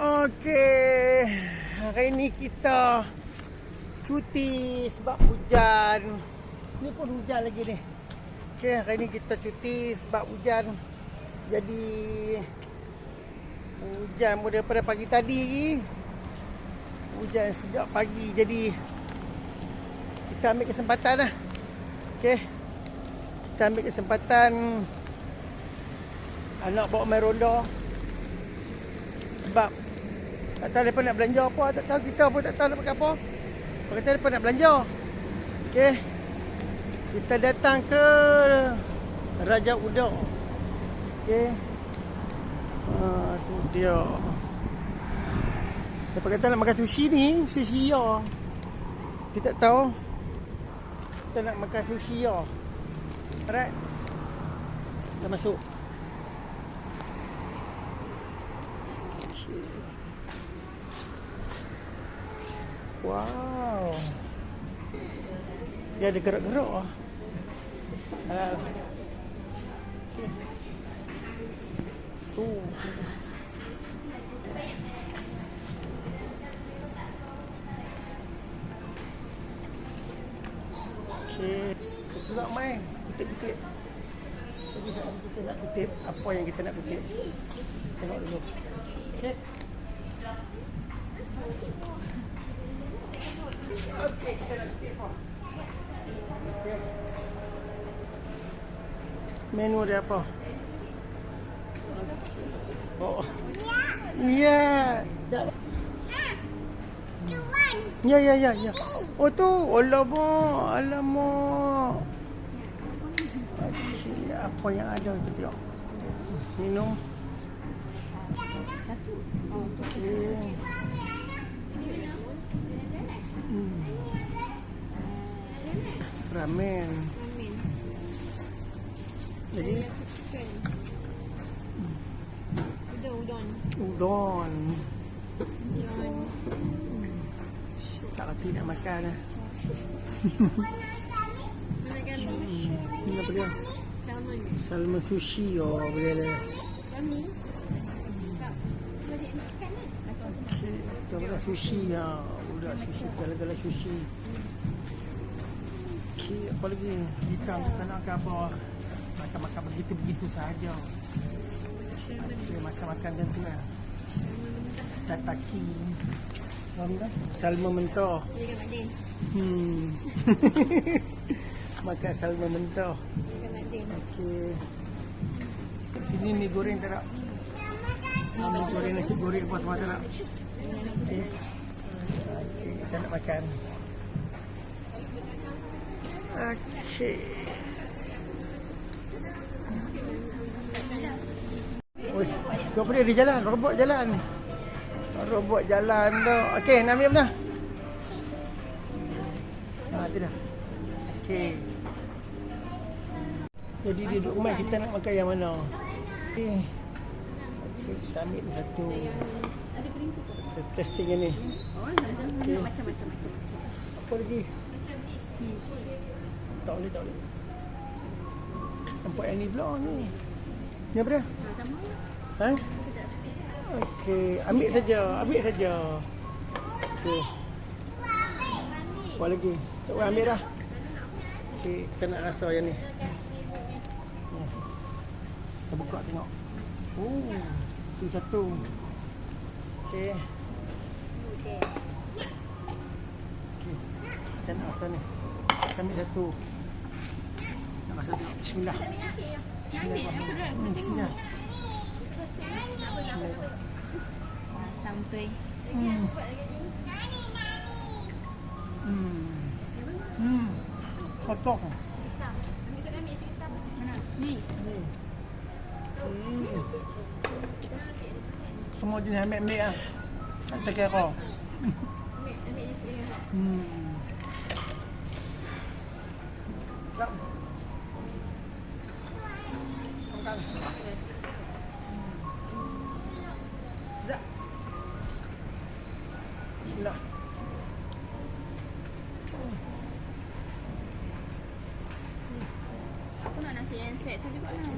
Okey, hari ni kita cuti sebab hujan. Ni pun hujan lagi ni. Okey, hari ni kita cuti sebab hujan. Jadi hujan pun daripada pagi tadi. Hujan sejak pagi. Jadi kita ambil kesempatan lah. Okey. Kita ambil kesempatan anak bawa main ronda. Sebab tak tahu mereka nak belanja apa. Tak tahu kita pun tak tahu nak pakai apa. Mereka kata mereka nak belanja. Okey. Kita datang ke Raja Udang. Okey. Tu dia. Mereka kata nak makan sushi ni. Sushi ya. Kita tak tahu. Kita nak makan sushi ya. Alright. Kita masuk. Wow. Dia ada gerak-gerak lah. Okay. Okay. Kita nak main. Kutip-kutip. Jadi kita nak kutip apa yang kita nak kutip. Tengok dulu. Okay. Okey, kita nak kutip apa? Okay. Menu dia apa? Oh. Ya. Ya. Oh tu, alamak. Okey, apa yang ada kita tengok. Minum. Okey. Ramen. Jadi udon. Tak reti nak makan lah. Mana kali? Ini apa dia? Salmon. Salmon sushi. Oh, boleh lah. Kami. Kita buat sushi ya. Budak sushi, segala-gala sushi. Okey, apa lagi? Kita tak nak apa. Makan-makan begitu-begitu sahaja. Okey, makan-makan macam tu lah. Tataki. Salmon mentah. Makan salmon mentah. Okey. Sini mi goreng tak nak? Mi goreng, nasi goreng apa semua tak nak? Okey. Kita nak makan. Okey. Oi, kau pergi di jalan, robot jalan. Robot jalan tu. Okey, nak ambil mana? Tu dah. Okey. Jadi di rumah kita nak makan yang mana? Okey. Okey, kita ambil satu. Kita testing yang ni. Okay. Macam-macam. Apa lagi? Tak boleh. Nampak yang ni pula ni. Ni apa dia? Ha? Okey, ambil saja. Okey. Apa lagi? Tak boleh ambil dah. Okey, kita nak rasa yang ni. Kita buka tengok. Oh, tu satu. Okey. Kita nak rasa ni. Kita ambil satu. Nak rasa tengok. Bismillah. Bismillah. Santuy. Kotor. Ni. Semua jenis ambil lah. Tak terkira. Ambil di sini. Jom. Bismillah. Aku nak nasi yang set tu juga lah.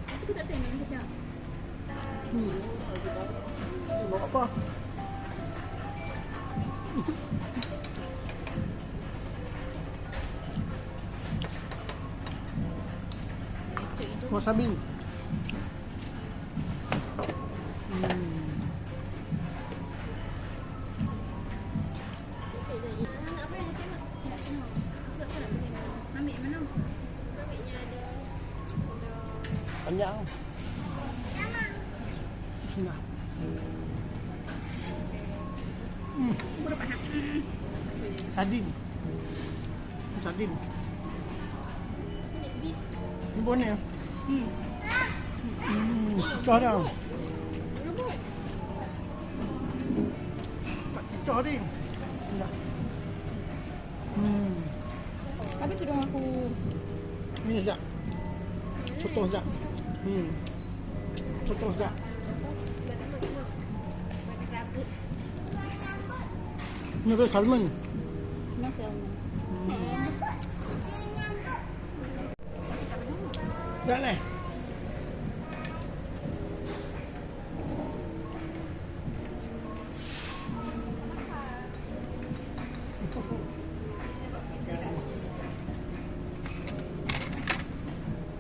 Aku tak tahu memang sedap. Bawa apa? Wasabi. Panjang. Bismillah. Sardin. Sardin. Ini bonnya. Cicah dah. Tak cicah ni. Bismillah. Apa tu dong aku? Ini sekejap. Contoh sekejap. Contoh sekejap. Ini adalah salmon. Masa Dah lah.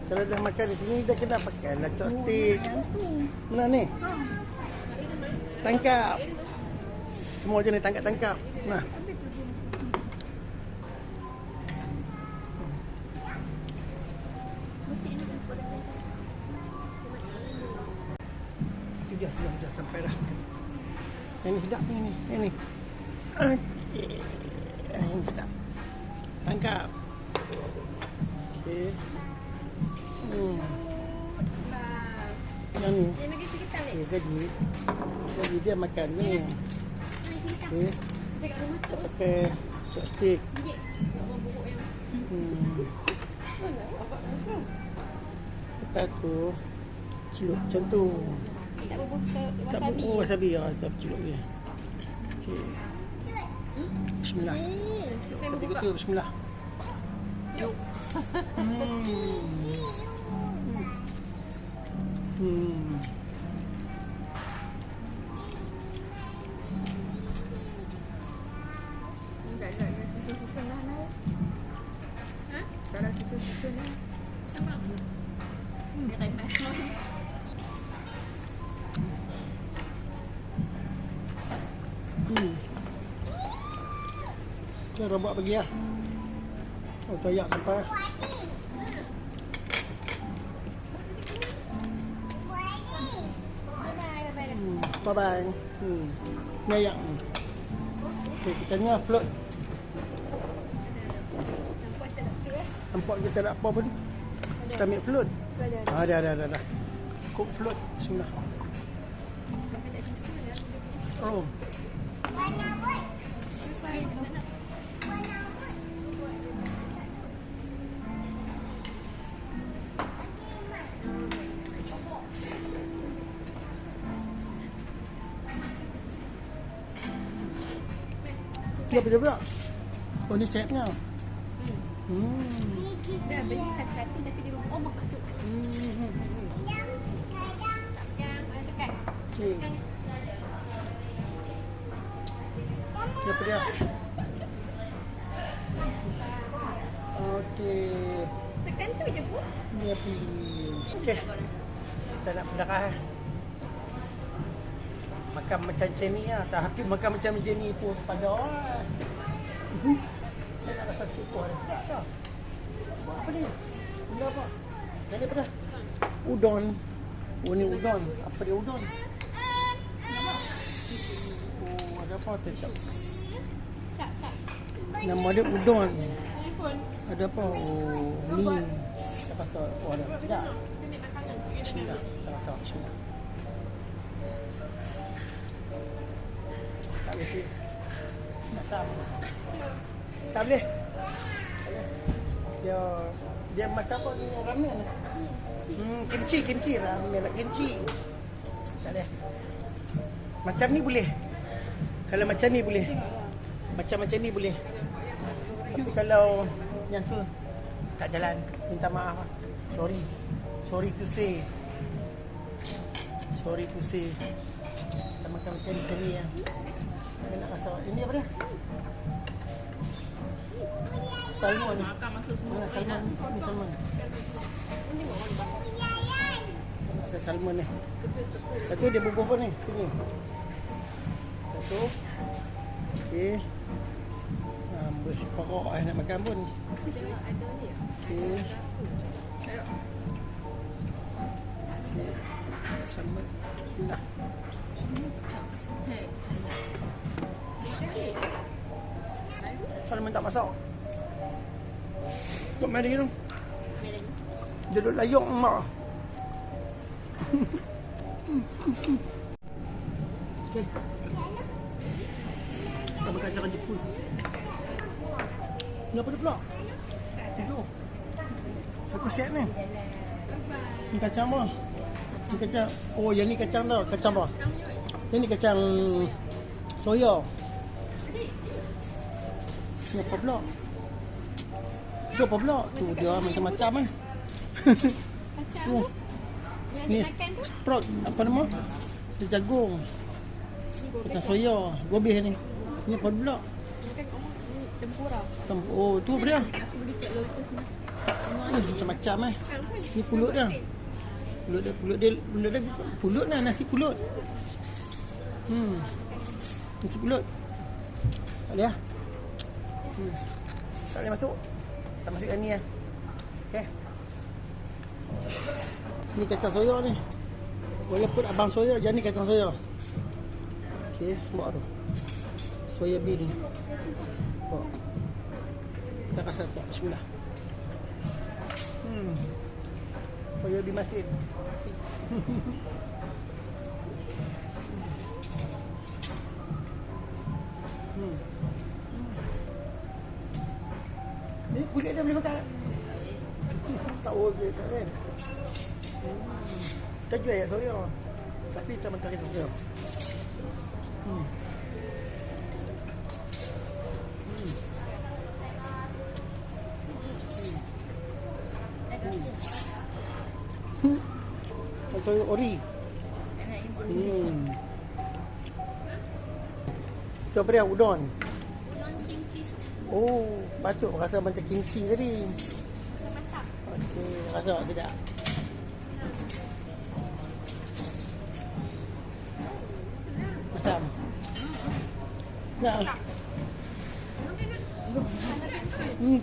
Kalau dah makan di sini dah kena pakai lah chopstick. Mana ni? Tangkap. Semua jenis tangkap-tangkap. Nah. Sudah sampai dah. Yang ni sedap ni. Yang ni. Okey. Yang sedap. Tangkap. Okey. Yang ni. Dia bagi sikit tak Okey, jadi dia makan ni. Okey. Cakap rumah tu. Pakai chopstick. Gigit. Orang buruk yang. Lepas tu celup macam tu. Tak bubuk Tak wasabi. buku wasabi lah. Tak celup dia. Okey. Bismillah. Wasabi buka. tu bismillah. Yuk. Susun lah nak. Ha? Salah susun lah. Sama. Dia remas. Kita robot pergi lah. Oh, toyak sampai. Bye-bye. Ni ayak. Okay, kita tengah float. Nampak kita nak apa ni? Kita ambil float. Dah. Cook float. Bismillah. Oh. Dia apa pula? Oh, ni setnya. Dah beli satu-satu tapi dia rumah mak tu. Yang ada tekan. Okay. Dia apa dia? Okey. Tekan tu je pun. Dia pergi. Okey. Kita nak pendarah. Makan macam ni lah. Tapi makan macam ni pun pada orang. Saya nak rasa sikit pun ada sedap tak? Buat apa ni? Benda apa? Jadi apa dah? Udon. Oh, ni udon. Apa dia udon? Oh, ada apa? Tetap. Tak. Nama dia udon. Telefon. Ada apa? Oh, ni. Kita pasal. Oh, ada. Sedap. Ambil makanan. Bismillah. Kita rasa. Bismillah. Tak boleh. Masam. Tak boleh. Dia masak apa ni? Ramen. Kimchi ramen. Kimchi. Tak boleh. Macam ni boleh. Kalau macam ni boleh. Macam ni boleh. Tapi kalau yang tu tak jalan. Minta maaf. Sorry to say. Sorry to say. Kita makan cari-cari ya. Saya nak rasa. Ini apa dia? Salmon. Makan masuk semua. Mana salmon? Ini salmon. Rasa salmon ni. Lepas tu dia bubur apa ni? Sini. Lepas tu. Okey. Pokok nak makan pun. Okey. Salmon. Bismillah. Salmon tak masak. Kau mari tu. Dia duduk layuk mak. Okey. Kita makan cara Jepun. Ni apa dia pula? Tidur. Siapa siap ni? Ni kacang apa? Ni kacang. Oh, yang ni kacang tau. Kacang apa? Yang ni kacang soya. Ni apa pula? Tu apa pula? Tu dia macam-macam eh. Macam Tu. Ni sprout. Apa nama? Ni jagung. Kacang soya. Gobis ni. Ni apa pula? tempura. Oh, tu apa dia? Aku beli kat Lotus ni. Macam-macam eh. Ni pulut dia. Pulut lah, nasi pulut. Nasi pulut. Tak boleh lah. Tak boleh masuk. Tak masuk yang ni lah. Okay. Ni kacang soya ni. Walaupun abang soya, jangan ni kacang soya. Okay, buat tu. Soya bean. Buat. Kita rasa tak. Bismillah. Soya bean masin. Ni kulit dia boleh makan. Tak boleh tak kan. Kita jual ya soya. Tapi kita makan itu soya. Soya ori. Itu apa dia? Udon. Udon kimchi soup. Oh, patut rasa macam kimchi tadi. Masak. Okey, rasa tidak? Masam. Nak.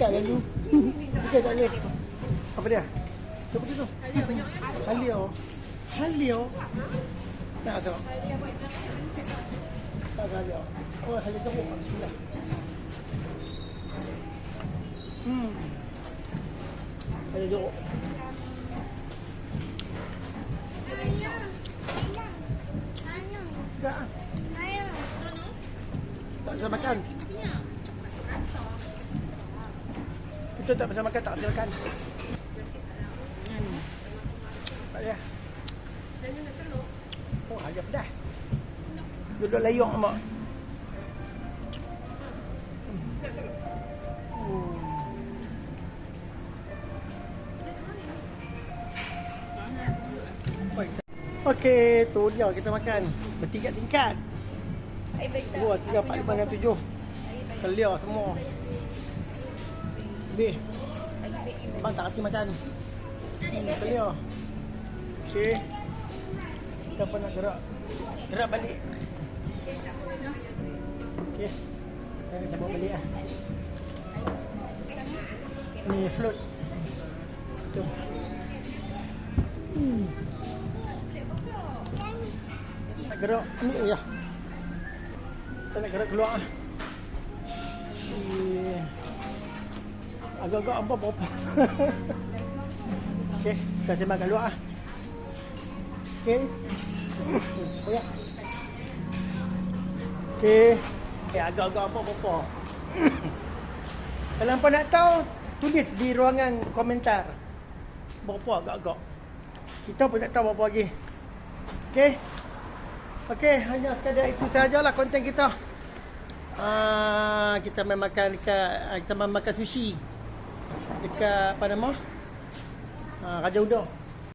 Tak lalu. Kita tak boleh. Apa dia? Apa tu? Halia banyak kan? Halio. Tak ada. Halia banyak. Tak ada halio. Oh, halio tu. Bismillah. Halio jeruk. Tak. Tak bisa makan. Kita tak bisa makan, tak bisa makan. Tak ada. Oh, ada pedas. Duduk layuk mak. Okey, tu dia kita makan. Bertiga tingkat. 2, 3, 4, 5, 6, 7. Selia semua. Habis. Abang tak hati makan. Selia. Okey. Kita pun nak gerak. Gerak balik. Okey. Kita bawa balik lah. Ni float. Tu. Nak gerak ni ya. Kita nak gerak keluar. Agak-agak apa apa. Okey, kita sembang kat luar. Okey. Oh ya. Okey. Agak-agak apa. Kalau hangpa nak tahu, tulis di ruangan komentar. Berapa agak-agak. Kita pun tak tahu berapa lagi. Okey. Okey, hanya sekadar itu sajalah konten kita. Kita makan dekat kita makan sushi dekat apa nama? Raja Udang.